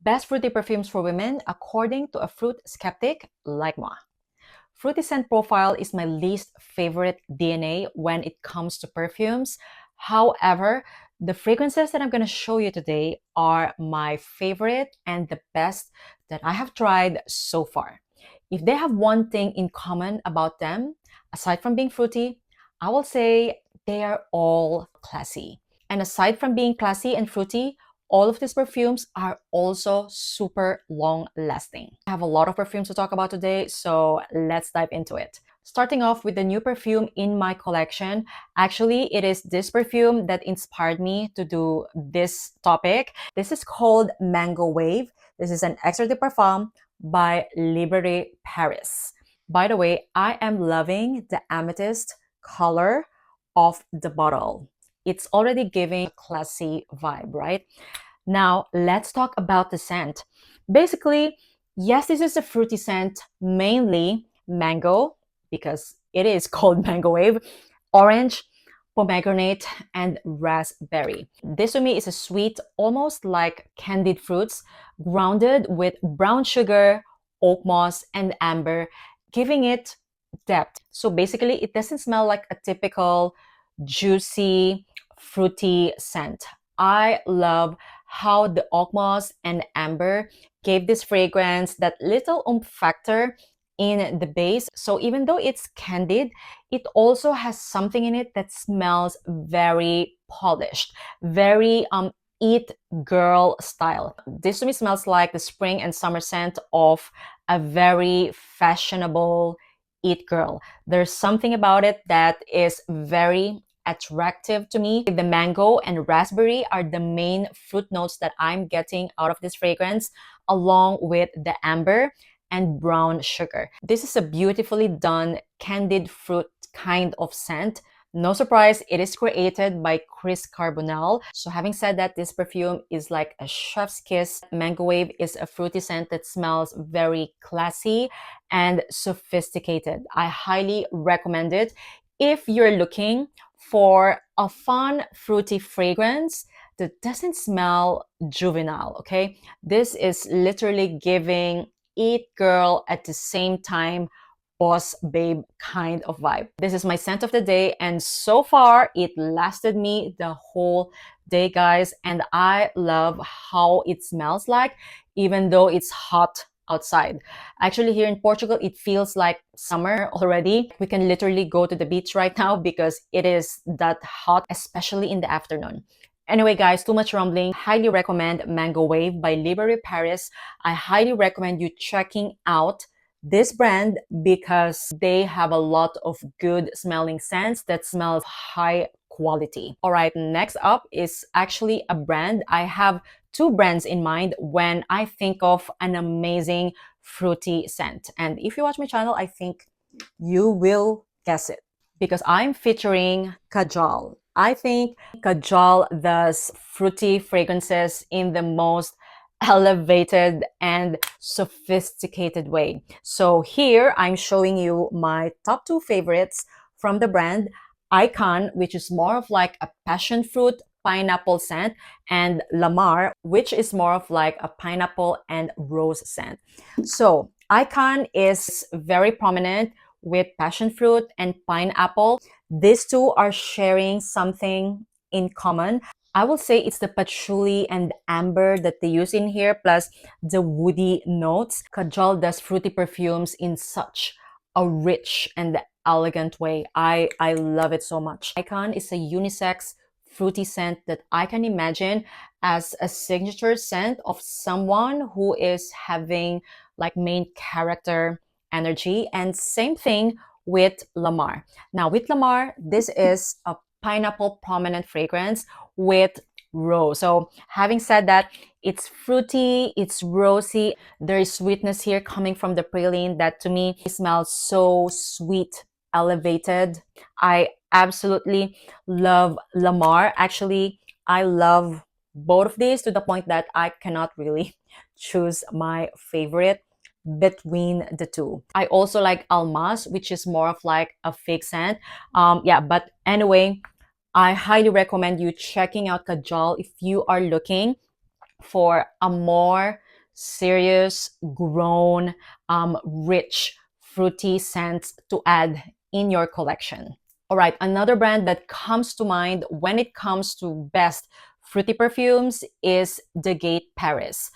Best fruity perfumes for women according to a fruit skeptic like moi. Fruity scent profile is my least favorite DNA when it comes to perfumes. However, the fragrances that I'm going to show you today are my favorite and the best that I have tried so far. If they have one thing in common about them, aside from being fruity, I will say they are all classy. And aside from being classy and fruity, all of these perfumes are also super long lasting. I have a lot of perfumes to talk about today, so let's dive into it. Starting off with the new perfume in my collection. Actually, it is this perfume that inspired me to do this topic. This is called Mango Wave. This is an extrait de parfum by Librery Paris. By the way, I am loving the amethyst color of the bottle. It's already giving a classy vibe, right? Now, let's talk about the scent. Basically, yes, this is a fruity scent, mainly mango, because it is called Mango Wave, orange, pomegranate, and raspberry. This to me is a sweet, almost like candied fruits, grounded with brown sugar, oak moss, and amber, giving it depth. So basically, it doesn't smell like a typical juicy, fruity scent. I love how the oak moss and amber gave this fragrance that little oomph factor in the base. So even though it's candid, it also has something in it that smells very polished, very it girl style. This to me smells like the spring and summer scent of a very fashionable it girl. There's something about it that is very attractive to me. The mango and raspberry are the main fruit notes that I'm getting out of this fragrance, along with the amber and brown sugar. This is a beautifully done candied fruit kind of scent. No surprise, it is created by Chris Carbonell. So having said that, this perfume is like a chef's kiss. Mango Wave is a fruity scent that smells very classy and sophisticated. I highly recommend it if you're looking for a fun, fruity fragrance that doesn't smell juvenile, okay? This is literally giving it girl at the same time boss babe kind of vibe. This is my scent of the day, and so far it lasted me the whole day, guys, and I love how it smells like, even though it's hot outside. Actually, here in Portugal, it feels like summer already. We can literally go to the beach right now because it is that hot, especially in the afternoon. Anyway, guys, too much rambling. Highly recommend Mango Wave by Librery Paris. I highly recommend you checking out this brand because they have a lot of good smelling scents that smells high quality. All right, next up is actually a brand. I have two brands in mind when I think of an amazing fruity scent. And if you watch my channel, I think you will guess it because I'm featuring Kajal. I think Kajal does fruity fragrances in the most elevated and sophisticated way. So here I'm showing you my top two favorites from the brand Aican, which is more of like a passion fruit pineapple scent, and Lamar, which is more of like a pineapple and rose scent. So Aican is very prominent with passion fruit and pineapple. These two are sharing something in common. I will say it's the patchouli and amber that they use in here, plus the woody notes. Kajal does fruity perfumes in such a rich and elegant way. I love it so much. Icon is a unisex fruity scent that I can imagine as a signature scent of someone who is having like main character energy. And same thing with Lamar. Now with Lamar, this is a pineapple prominent fragrance with rose. So having said that, it's fruity, it's rosy. There is sweetness here coming from the praline that to me smells so sweet, elevated. I absolutely love Lamar. Actually, I love both of these to the point that I cannot really choose my favorite between the two. I also like Almas, which is more of like a fake scent. Yeah, but anyway, I highly recommend you checking out Kajal if you are looking for a more serious, grown, rich, fruity scents to add in your collection. All right, another brand that comes to mind when it comes to best fruity perfumes is the Gate Paris.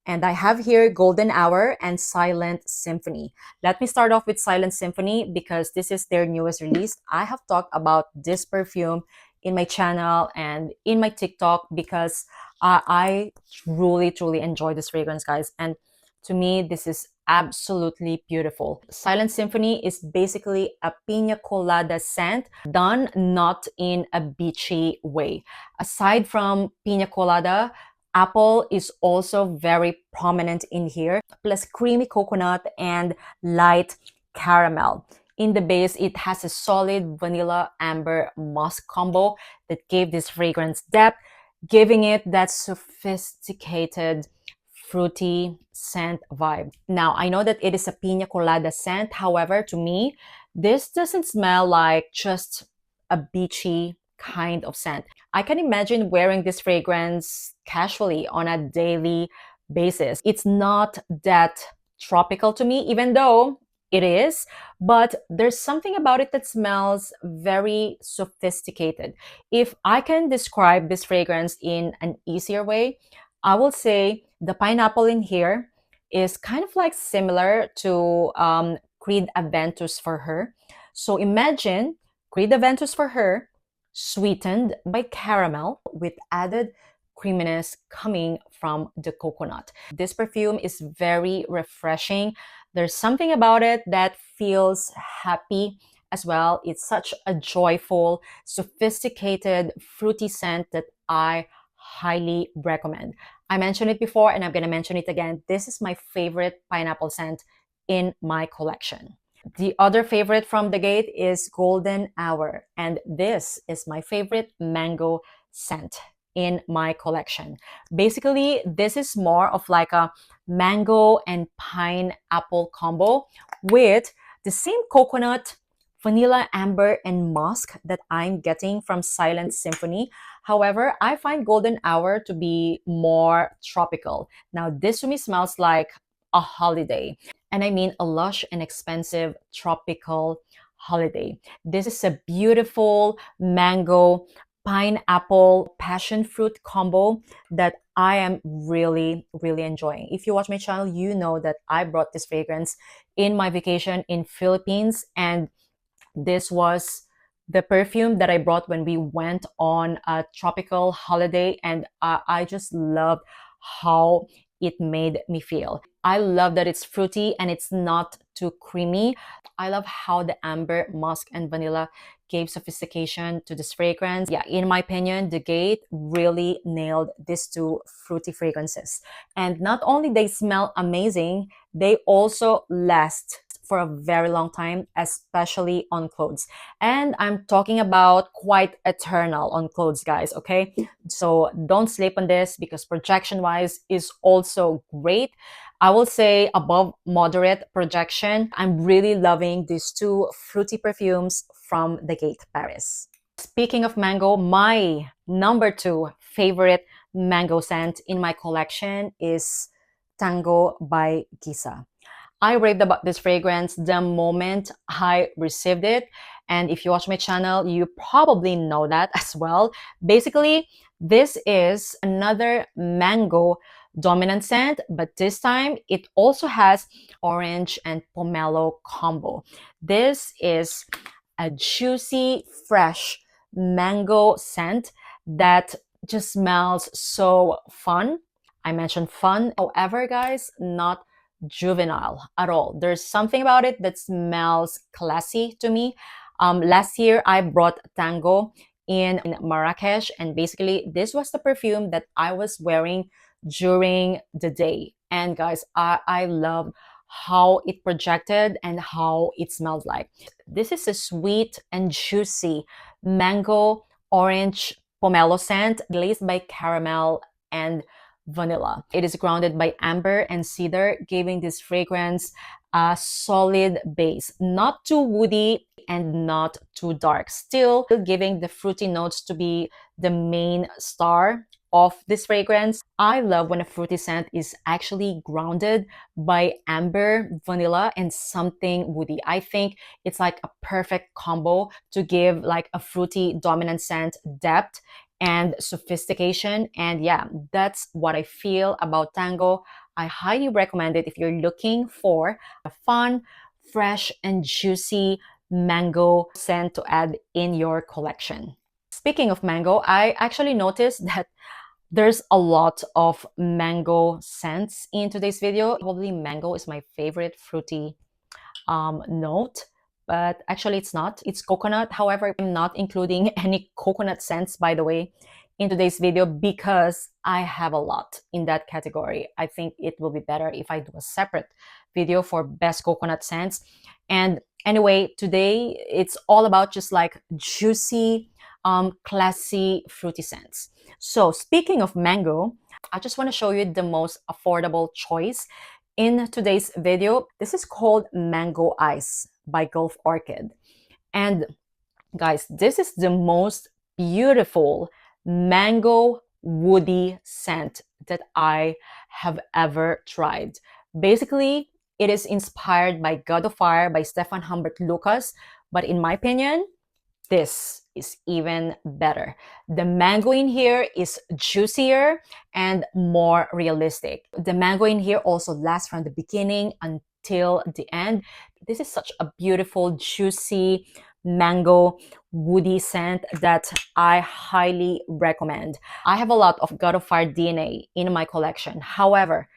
And I have here Golden Hour and Silent Symphony. Let me start off with Silent Symphony because this is their newest release. I have talked about this perfume in my channel and in my TikTok because I truly, truly enjoy this fragrance, guys. And to me, this is absolutely beautiful. Silent Symphony is basically a pina colada scent done not in a beachy way. Aside from pina colada, apple is also very prominent in here, plus creamy coconut and light caramel. In the base, it has a solid vanilla amber musk combo that gave this fragrance depth, giving it that sophisticated fruity scent vibe. Now, I know that it is a pina colada scent. However, to me, this doesn't smell like just a beachy kind of scent. I can imagine wearing this fragrance casually on a daily basis. It's not that tropical to me, even though it is, but there's something about it that smells very sophisticated. If I can describe this fragrance in an easier way, I will say the pineapple in here is kind of like similar to Creed Aventus for Her. So imagine Creed Aventus for Her sweetened by caramel with added creaminess coming from the coconut. This perfume is very refreshing. There's something about it that feels happy as well. It's such a joyful, sophisticated, fruity scent that I highly recommend. I mentioned it before and I'm going to mention it again. This is my favorite pineapple scent in my collection. The other favorite from the Gate is Golden Hour, and this is my favorite mango scent in my collection. Basically, this is more of like a mango and pineapple combo with the same coconut, vanilla, amber, and musk that I'm getting from Silent Symphony. However, I find Golden Hour to be more tropical. Now, this to me smells like a holiday. And I mean a lush and expensive tropical holiday. This is a beautiful mango, pineapple, passion fruit combo that I am really, really enjoying. If you watch my channel, you know that I brought this fragrance in my vacation in Philippines, and this was the perfume that I brought when we went on a tropical holiday, and I just loved how it made me feel. I love that it's fruity and it's not too creamy. I love how the amber, musk, and vanilla gave sophistication to this fragrance. Yeah, in my opinion, the Gate really nailed these two fruity fragrances. And not only they smell amazing, they also last for a very long time, especially on clothes. And I'm talking about quite eternal on clothes, guys, okay? So don't sleep on this because projection wise is also great. I will say above moderate projection. I'm really loving these two fruity perfumes from the Gate Paris. Speaking of mango, my number two favorite mango scent in my collection is Tango by Gissah. I raved about this fragrance the moment I received it. And if you watch my channel, you probably know that as well. Basically, this is another mango dominant scent, but this time it also has orange and pomelo combo. This is a juicy, fresh mango scent that just smells so fun. I mentioned fun. However, guys, not juvenile at all. There's something about it that smells classy to me. Last year, I brought Tango in Marrakesh, and basically, this was the perfume that I was wearing during the day. And guys, I love how it projected and how it smelled like. This is a sweet and juicy mango orange pomelo scent glazed by caramel and vanilla. It is grounded by amber and cedar, giving this fragrance a solid base. Not too woody, and not too dark, still giving the fruity notes to be the main star of this fragrance. I love when a fruity scent is actually grounded by amber, vanilla, and something woody. I think it's like a perfect combo to give like a fruity dominant scent depth and sophistication. And yeah, that's what I feel about Tango. I highly recommend it if you're looking for a fun, fresh, and juicy mango scent to add in your collection. Speaking of mango, I actually noticed that there's a lot of mango scents in today's video. Probably mango is my favorite fruity note, but actually it's not. It's coconut. However, I'm not including any coconut scents, by the way, in today's video because I have a lot in that category. I think it will be better if I do a separate video for best coconut scents. And anyway, today it's all about just like juicy, classy, fruity scents. So speaking of mango, I just want to show you the most affordable choice in today's video. This is called Mango Ice by Gulf Orchid. And guys, this is the most beautiful mango woody scent that I have ever tried. Basically, it is inspired by God of Fire by Stefan Humbert Lucas, but in my opinion, this is even better. The mango in here is juicier and more realistic. The mango in here also lasts from the beginning until the end. This is such a beautiful, juicy mango woody scent that I highly recommend. I have a lot of God of Fire DNA in my collection. However,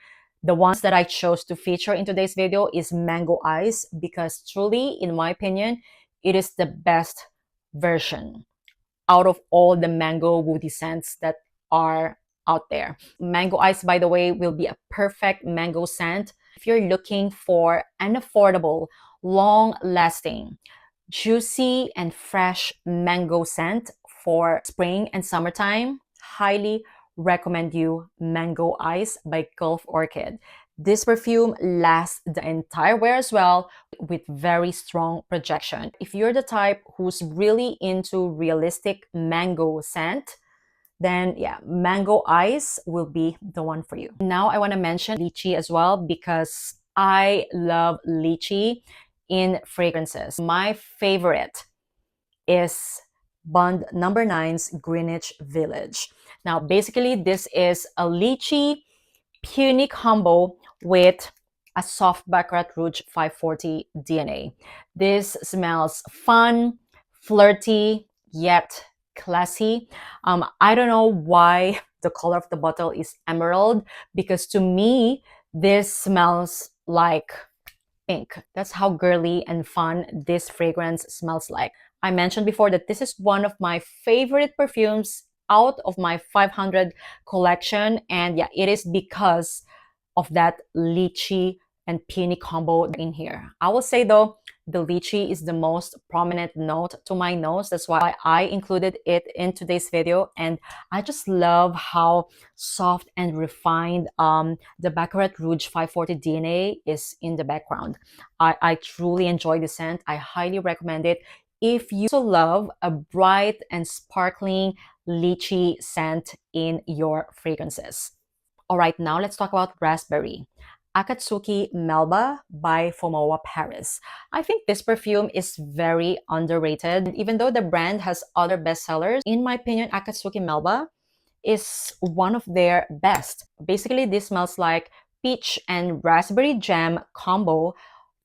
the ones that I chose to feature in today's video is Mango Ice because truly, in my opinion, it is the best version out of all the mango woody scents that are out there. Mango Ice, by the way, will be a perfect mango scent if you're looking for an affordable, long-lasting, juicy and fresh mango scent for spring and summertime. Highly recommend you Mango Ice by Gulf Orchid. This perfume lasts the entire wear as well with very strong projection. If you're the type who's really into realistic mango scent, then yeah, Mango Ice will be the one for you. Now I want to mention lychee as well because I love lychee in fragrances. My favorite is Bond Number 9's Greenwich Village. Now, basically, this is a lychee peony combo with a soft Baccarat Rouge 540 DNA. This smells fun, flirty, yet classy. I don't know why the color of the bottle is emerald because to me, this smells like pink. That's how girly and fun this fragrance smells like. I mentioned before that this is one of my favorite perfumes out of my 500 collection. And yeah, it is because of that lychee and peony combo in here. I will say though, the lychee is the most prominent note to my nose. That's why I included it in today's video. And I just love how soft and refined the Baccarat Rouge 540 DNA is in the background. I truly enjoy the scent. I highly recommend it. If you also love a bright and sparkling lychee scent in your fragrances. All right, now let's talk about raspberry. Akatsuki Melba by Fomowa Paris. I think this perfume is very underrated. Even though the brand has other bestsellers, in my opinion, Akatsuki Melba is one of their best. Basically, this smells like peach and raspberry jam combo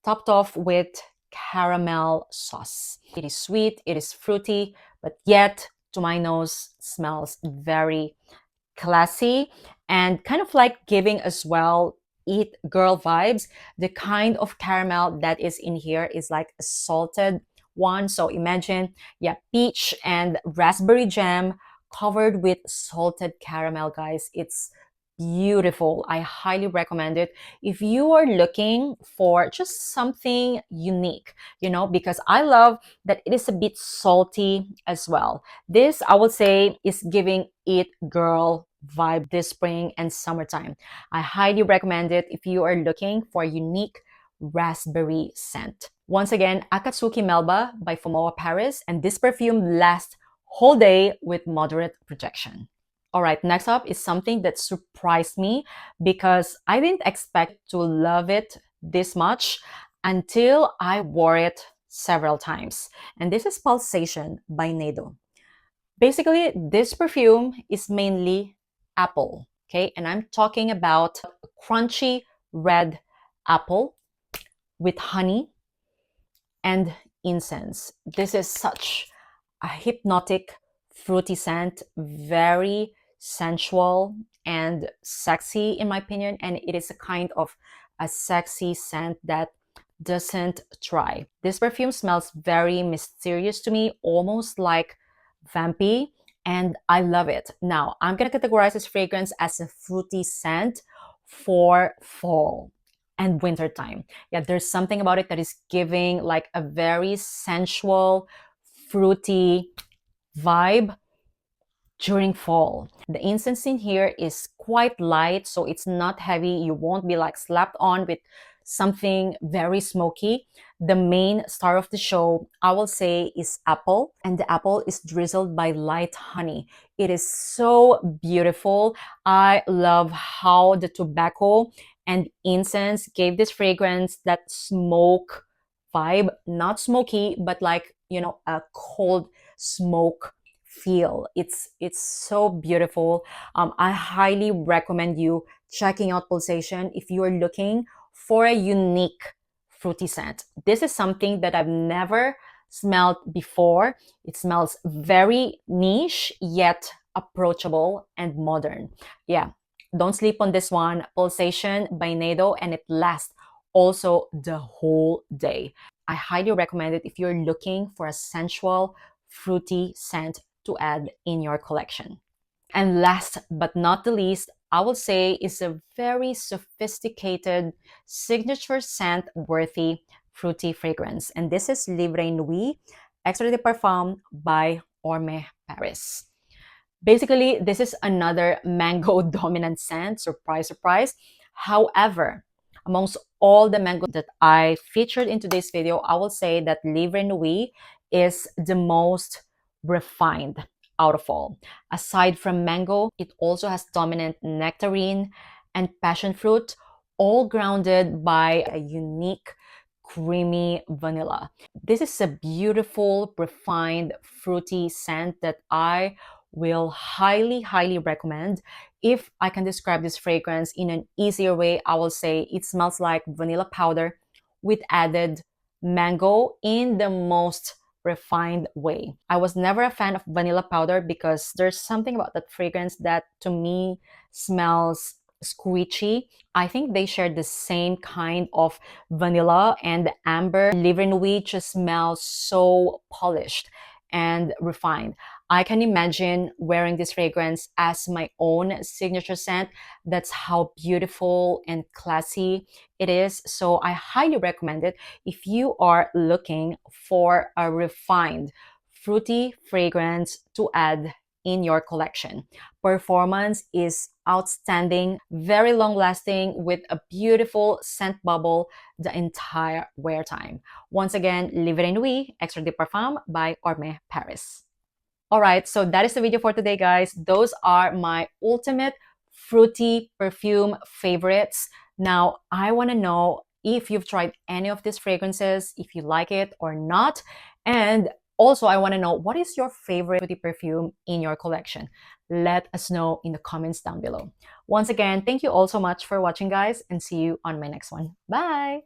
topped off with caramel sauce. It is sweet, it is fruity, but yet to my nose smells very classy and kind of like giving as well eat girl vibes. The kind of caramel that is in here is like a salted one. So imagine, yeah, peach and raspberry jam covered with salted caramel, guys. It's beautiful. I highly recommend it if you are looking for just something unique, because I love that it is a bit salty as well. This, I would say, is giving it girl vibe this spring and summertime. I highly recommend it if you are looking for a unique raspberry scent. Once again, Akatsuki Melba by Fomowa Paris, and this perfume lasts whole day with moderate projection. All right, next up is something that surprised me because I didn't expect to love it this much until I wore it several times. And this is Pulsation by Neydo. Basically, this perfume is mainly apple, okay? And I'm talking about crunchy red apple with honey and incense. This is such a hypnotic, fruity scent, very sensual and sexy in my opinion. And it is a kind of a sexy scent that doesn't try. This perfume smells very mysterious to me, almost like vampy, and I love it. Now, I'm gonna categorize this fragrance as a fruity scent for fall and winter time. Yeah, there's something about it that is giving like a very sensual, fruity vibe during fall. The incense in here is quite light, so it's not heavy. You won't be like slapped on with something very smoky. The main star of the show, I will say, is apple, and the apple is drizzled by light honey. It is so beautiful. I love how the tobacco and incense gave this fragrance that smoke vibe, not smoky, but like, you know, a cold smoke feel. It's so beautiful. I highly recommend you checking out Pulsation if you are looking for a unique fruity scent. This is something that I've never smelled before. It smells very niche yet approachable and modern. Yeah, don't sleep on this one. Pulsation by Neydo, and it lasts also the whole day. I highly recommend it if you're looking for a sensual, fruity scent to add in your collection. And last but not the least, I will say is a very sophisticated signature scent worthy fruity fragrance. And this is Livree Nuit, extrait de parfum by Ormaie Paris. Basically, this is another mango dominant scent, surprise, surprise. However, amongst all the mango that I featured in today's video, I will say that Livree Nuit is the most refined out of all. Aside from mango, it also has dominant nectarine and passion fruit, all grounded by a unique creamy vanilla. This is a beautiful, refined, fruity scent that I will highly, highly recommend. If I can describe this fragrance in an easier way, I will say it smells like vanilla powder with added mango in the most refined way. I was never a fan of vanilla powder because there's something about that fragrance that to me smells squishy. I think they share the same kind of vanilla, and the amber Livree Nuit just smells so polished and refined. I can imagine wearing this fragrance as my own signature scent. That's how beautiful and classy it is. So I highly recommend it if you are looking for a refined, fruity fragrance to add in your collection. Performance is outstanding, very long lasting with a beautiful scent bubble the entire wear time. Once again, Livree Nuit, extrait de parfum by Ormaie Paris. All right, so that is the video for today, guys. Those are my ultimate fruity perfume favorites. Now, I want to know if you've tried any of these fragrances, if you like it or not. And also, I want to know, what is your favorite fruity perfume in your collection? Let us know in the comments down below. Once again, thank you all so much for watching, guys, and see you on my next one. Bye!